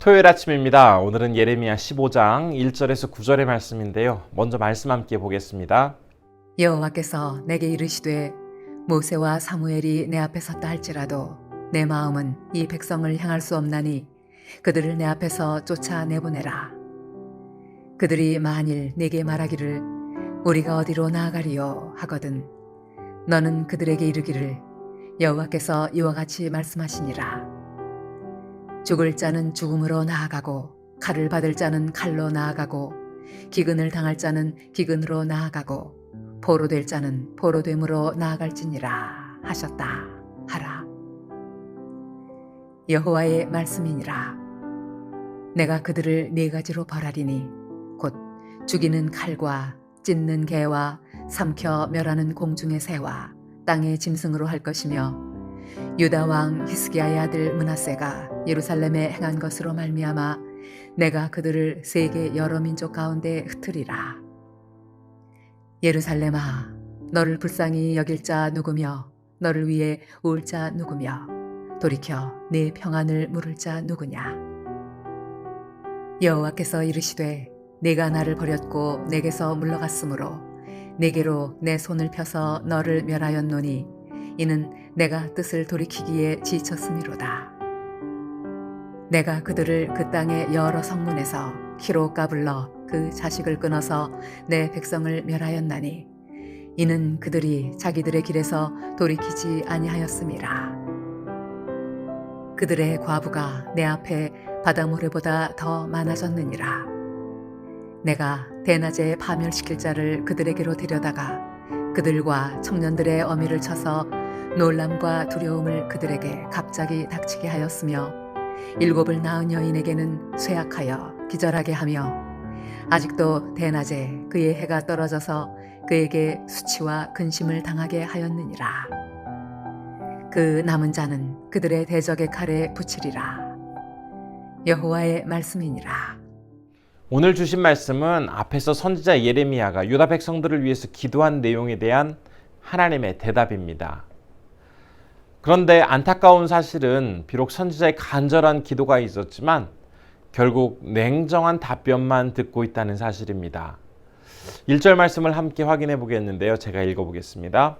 토요일 아침입니다. 오늘은 예레미야 15장 1절에서 9절의 말씀인데요. 먼저 말씀 함께 보겠습니다. 여호와께서 내게 이르시되 모세와 사무엘이 내 앞에 섰다 할지라도 내 마음은 이 백성을 향할 수 없나니 그들을 내 앞에서 쫓아내보내라. 그들이 만일 내게 말하기를 우리가 어디로 나아가리요 하거든 너는 그들에게 이르기를 여호와께서 이와 같이 말씀하시니라. 죽을 자는 죽음으로 나아가고 칼을 받을 자는 칼로 나아가고 기근을 당할 자는 기근으로 나아가고 포로될 자는 포로됨으로 나아갈지니라 하셨다 하라. 여호와의 말씀이니라. 내가 그들을 네 가지로 벌하리니 곧 죽이는 칼과 찢는 개와 삼켜 멸하는 공중의 새와 땅의 짐승으로 할 것이며 유다 왕 히스기야의 아들 므낫세가 예루살렘에 행한 것으로 말미암아 내가 그들을 세계 여러 민족 가운데 흩으리라. 예루살렘아, 너를 불쌍히 여길 자 누구며 너를 위해 울 자 누구며 돌이켜 네 평안을 물을 자 누구냐. 여호와께서 이르시되 내가 나를 버렸고 내게서 물러갔으므로 내게로 내 손을 펴서 너를 멸하였노니 이는 내가 뜻을 돌이키기에 지쳤음이로다. 내가 그들을 그 땅의 여러 성문에서 키로 까불러 그 자식을 끊어서 내 백성을 멸하였나니 이는 그들이 자기들의 길에서 돌이키지 아니하였음이라. 그들의 과부가 내 앞에 바다 모래보다 더 많아졌느니라. 내가 대낮에 파멸시킬 자를 그들에게로 데려다가 그들과 청년들의 어미를 쳐서 놀람과 두려움을 그들에게 갑자기 닥치게 하였으며 일곱을 낳은 여인에게는 쇠약하여 기절하게 하며 아직도 대낮에 그의 해가 떨어져서 그에게 수치와 근심을 당하게 하였느니라. 그 남은 자는 그들의 대적의 칼에 붙이리라. 여호와의 말씀이니라. 오늘 주신 말씀은 앞에서 선지자 예레미야가 유다 백성들을 위해서 기도한 내용에 대한 하나님의 대답입니다. 그런데 안타까운 사실은 비록 선지자의 간절한 기도가 있었지만 결국 냉정한 답변만 듣고 있다는 사실입니다. 1절 말씀을 함께 확인해 보겠는데요. 제가 읽어보겠습니다.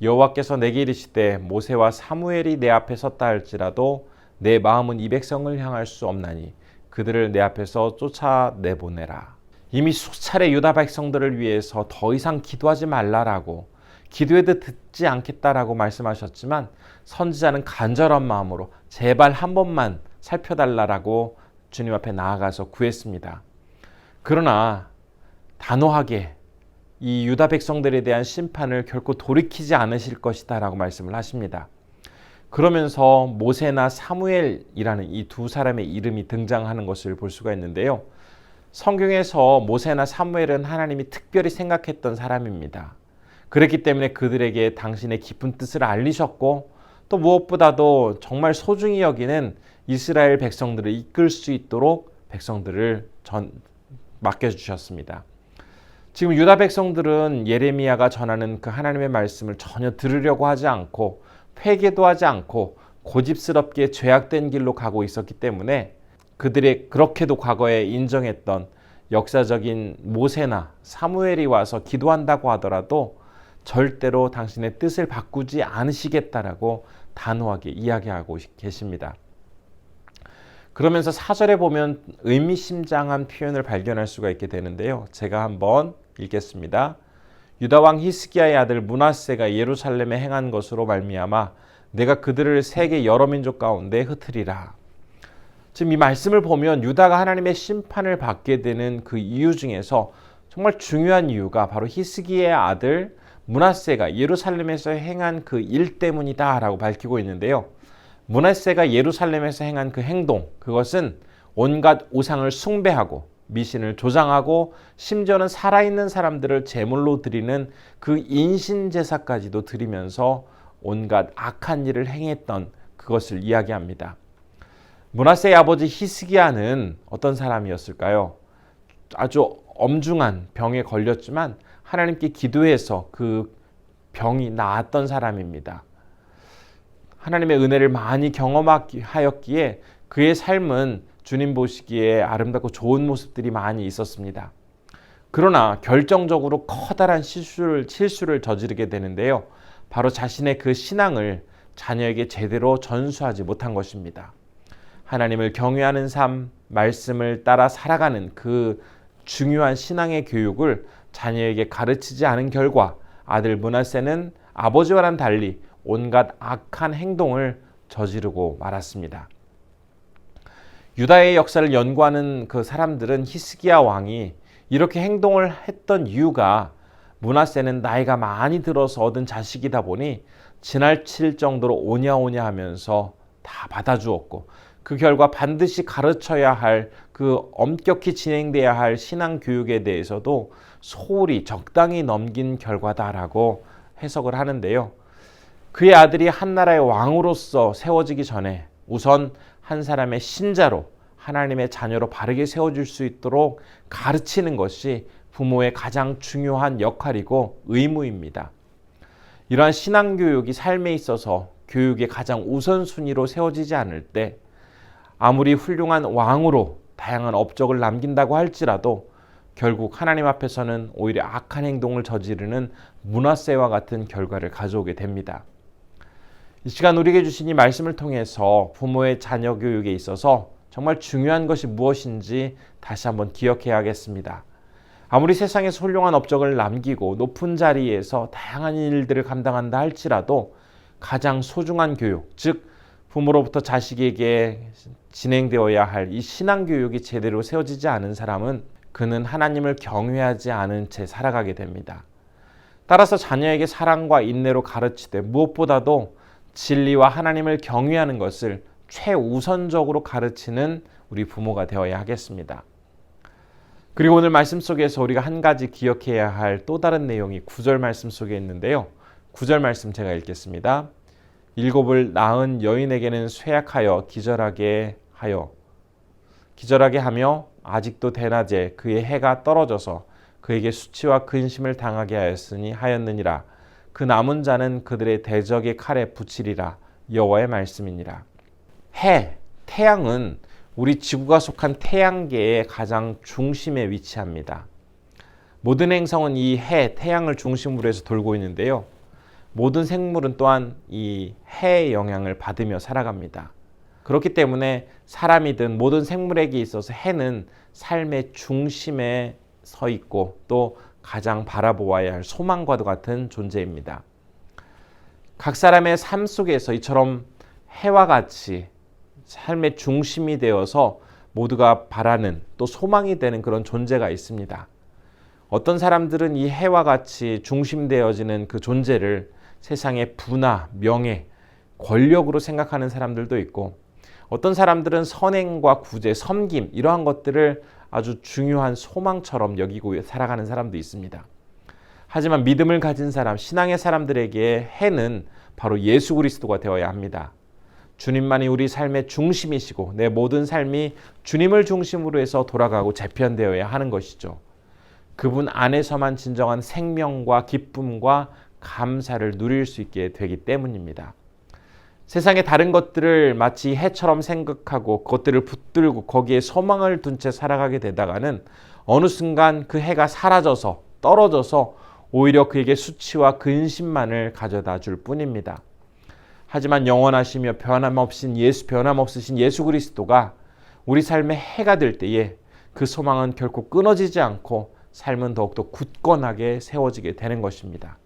여호와께서 내게 이르시되 모세와 사무엘이 내 앞에 섰다 할지라도 내 마음은 이 백성을 향할 수 없나니 그들을 내 앞에서 쫓아내보내라. 이미 수차례 유다 백성들을 위해서 더 이상 기도하지 말라라고 기도해도 듣지 않겠다라고 말씀하셨지만 선지자는 간절한 마음으로 제발 한 번만 살펴달라라고 주님 앞에 나아가서 구했습니다. 그러나 단호하게 이 유다 백성들에 대한 심판을 결코 돌이키지 않으실 것이다 라고 말씀을 하십니다. 그러면서 모세나 사무엘이라는 이 두 사람의 이름이 등장하는 것을 볼 수가 있는데요. 성경에서 모세나 사무엘은 하나님이 특별히 생각했던 사람입니다. 그렇기 때문에 그들에게 당신의 깊은 뜻을 알리셨고 또 무엇보다도 정말 소중히 여기는 이스라엘 백성들을 이끌 수 있도록 백성들을 맡겨주셨습니다. 지금 유다 백성들은 예레미야가 전하는 그 하나님의 말씀을 전혀 들으려고 하지 않고 회개도 하지 않고 고집스럽게 죄악된 길로 가고 있었기 때문에 그들의 그렇게도 과거에 인정했던 역사적인 모세나 사무엘이 와서 기도한다고 하더라도 절대로 당신의 뜻을 바꾸지 않으시겠다라고 단호하게 이야기하고 계십니다. 그러면서 4절에 보면 의미심장한 표현을 발견할 수가 있게 되는데요. 제가 한번 읽겠습니다. 유다 왕 히스기야의 아들 므낫세가 예루살렘에 행한 것으로 말미암아 내가 그들을 세계 여러 민족 가운데 흩으리라. 지금 이 말씀을 보면 유다가 하나님의 심판을 받게 되는 그 이유 중에서 정말 중요한 이유가 바로 히스기야의 아들 므낫세가 예루살렘에서 행한 그 일 때문이다라고 밝히고 있는데요. 므낫세가 예루살렘에서 행한 그 행동, 그것은 온갖 우상을 숭배하고 미신을 조장하고 심지어는 살아있는 사람들을 제물로 드리는 그 인신제사까지도 드리면서 온갖 악한 일을 행했던 그것을 이야기합니다. 므낫세의 아버지 히스기야는 어떤 사람이었을까요? 아주 엄중한 병에 걸렸지만 하나님께 기도해서 그 병이 나았던 사람입니다. 하나님의 은혜를 많이 경험하였기에 그의 삶은 주님 보시기에 아름답고 좋은 모습들이 많이 있었습니다. 그러나 결정적으로 커다란 실수를 저지르게 되는데요. 바로 자신의 그 신앙을 자녀에게 제대로 전수하지 못한 것입니다. 하나님을 경외하는 삶, 말씀을 따라 살아가는 그 중요한 신앙의 교육을 자녀에게 가르치지 않은 결과 아들 므낫세는 아버지와는 달리 온갖 악한 행동을 저지르고 말았습니다. 유다의 역사를 연구하는 그 사람들은 히스기야 왕이 이렇게 행동을 했던 이유가 므낫세는 나이가 많이 들어서 얻은 자식이다 보니 지나칠 정도로 오냐오냐 하면서 다 받아주었고 그 결과 반드시 가르쳐야 할 그 엄격히 진행돼야 할 신앙 교육에 대해서도 소홀히 적당히 넘긴 결과다라고 해석을 하는데요. 그의 아들이 한 나라의 왕으로서 세워지기 전에 우선 한 사람의 신자로 하나님의 자녀로 바르게 세워질 수 있도록 가르치는 것이 부모의 가장 중요한 역할이고 의무입니다. 이러한 신앙교육이 삶에 있어서 교육의 가장 우선순위로 세워지지 않을 때 아무리 훌륭한 왕으로 다양한 업적을 남긴다고 할지라도 결국 하나님 앞에서는 오히려 악한 행동을 저지르는 므낫세와 같은 결과를 가져오게 됩니다. 이 시간 우리에게 주신 이 말씀을 통해서 부모의 자녀 교육에 있어서 정말 중요한 것이 무엇인지 다시 한번 기억해야겠습니다. 아무리 세상에서 훌륭한 업적을 남기고 높은 자리에서 다양한 일들을 감당한다 할지라도 가장 소중한 교육, 즉 부모로부터 자식에게 진행되어야 할 이 신앙교육이 제대로 세워지지 않은 사람은 그는 하나님을 경외하지 않은 채 살아가게 됩니다. 따라서 자녀에게 사랑과 인내로 가르치되 무엇보다도 진리와 하나님을 경외하는 것을 최우선적으로 가르치는 우리 부모가 되어야 하겠습니다. 그리고 오늘 말씀 속에서 우리가 한 가지 기억해야 할 또 다른 내용이 9절 말씀 속에 있는데요. 9절 말씀 제가 읽겠습니다. 일곱을 낳은 여인에게는 쇠약하여 기절하게 하며 아직도 대낮에 그의 해가 떨어져서 그에게 수치와 근심을 당하게 하였느니라. 그 남은 자는 그들의 대적의 칼에 붙이리라. 여호와의 말씀이니라. 태양은 우리 지구가 속한 태양계의 가장 중심에 위치합니다. 모든 행성은 이 태양을 중심으로 해서 돌고 있는데요. 모든 생물은 또한 이 해의 영향을 받으며 살아갑니다. 그렇기 때문에 사람이든 모든 생물에게 있어서 해는 삶의 중심에 서 있고 또 가장 바라보아야 할 소망과도 같은 존재입니다. 각 사람의 삶 속에서 이처럼 해와 같이 삶의 중심이 되어서 모두가 바라는 또 소망이 되는 그런 존재가 있습니다. 어떤 사람들은 이 해와 같이 중심되어지는 그 존재를 세상의 부나 명예, 권력으로 생각하는 사람들도 있고 어떤 사람들은 선행과 구제, 섬김 이러한 것들을 아주 중요한 소망처럼 여기고 살아가는 사람도 있습니다. 하지만 믿음을 가진 사람, 신앙의 사람들에게 해는 바로 예수 그리스도가 되어야 합니다. 주님만이 우리 삶의 중심이시고 내 모든 삶이 주님을 중심으로 해서 돌아가고 재편되어야 하는 것이죠. 그분 안에서만 진정한 생명과 기쁨과 감사를 누릴 수 있게 되기 때문입니다. 세상의 다른 것들을 마치 해처럼 생각하고 그것들을 붙들고 거기에 소망을 둔 채 살아가게 되다가는 어느 순간 그 해가 사라져서 떨어져서 오히려 그에게 수치와 근심만을 가져다 줄 뿐입니다. 하지만 영원하시며 변함없으신 예수 그리스도가 우리 삶의 해가 될 때에 그 소망은 결코 끊어지지 않고 삶은 더욱더 굳건하게 세워지게 되는 것입니다.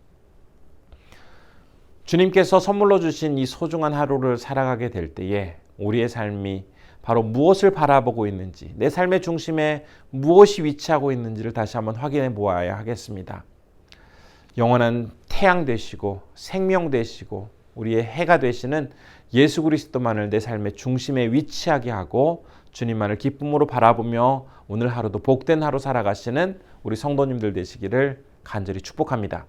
주님께서 선물로 주신 이 소중한 하루를 살아가게 될 때에 우리의 삶이 바로 무엇을 바라보고 있는지, 내 삶의 중심에 무엇이 위치하고 있는지를 다시 한번 확인해 보아야 하겠습니다. 영원한 태양 되시고 생명 되시고 우리의 해가 되시는 예수 그리스도만을 내 삶의 중심에 위치하게 하고 주님만을 기쁨으로 바라보며 오늘 하루도 복된 하루 살아가시는 우리 성도님들 되시기를 간절히 축복합니다.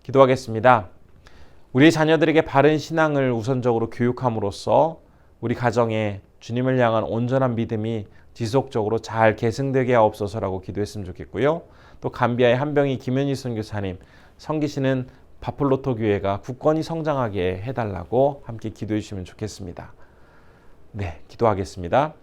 기도하겠습니다. 우리 자녀들에게 바른 신앙을 우선적으로 교육함으로써 우리 가정에 주님을 향한 온전한 믿음이 지속적으로 잘 계승되게 하옵소서라고 기도했으면 좋겠고요. 또 감비아의 한병희 김현희 선교사님, 섬기시는 바플로토 교회가 굳건히 성장하게 해달라고 함께 기도해 주시면 좋겠습니다. 네, 기도하겠습니다.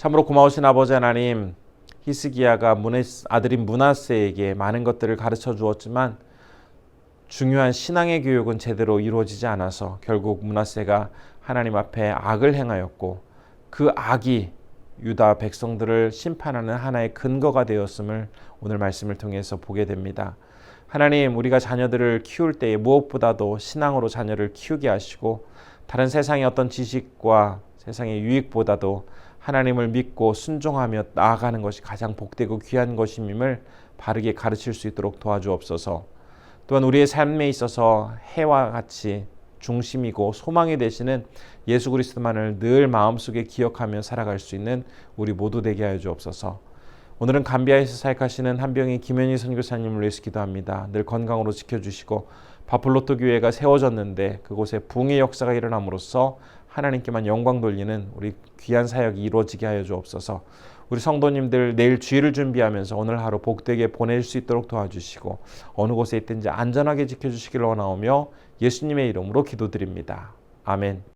참으로 고마우신 아버지 하나님, 히스기야가 아들인 므낫세에게 많은 것들을 가르쳐 주었지만 중요한 신앙의 교육은 제대로 이루어지지 않아서 결국 므낫세가 하나님 앞에 악을 행하였고 그 악이 유다 백성들을 심판하는 하나의 근거가 되었음을 오늘 말씀을 통해서 보게 됩니다. 하나님, 우리가 자녀들을 키울 때에 무엇보다도 신앙으로 자녀를 키우게 하시고 다른 세상의 어떤 지식과 세상의 유익보다도 하나님을 믿고 순종하며 나아가는 것이 가장 복되고 귀한 것임을 바르게 가르칠 수 있도록 도와주옵소서. 또한 우리의 삶에 있어서 해와 같이 중심이고 소망이 되시는 예수 그리스도만을 늘 마음속에 기억하며 살아갈 수 있는 우리 모두 되게 하여 주옵소서. 오늘은 감비아에서 사역하시는 한병희 김현희 선교사님을 위해서 기도합니다. 늘 건강으로 지켜주시고 바플로토 교회가 세워졌는데 그곳에 부흥의 역사가 일어남으로써 하나님께만 영광 돌리는 우리 귀한 사역이 이루어지게 하여 주옵소서. 우리 성도님들 내일 주일을 준비하면서 오늘 하루 복되게 보낼 수 있도록 도와주시고 어느 곳에 있든지 안전하게 지켜주시기를 원하오며 예수님의 이름으로 기도드립니다. 아멘.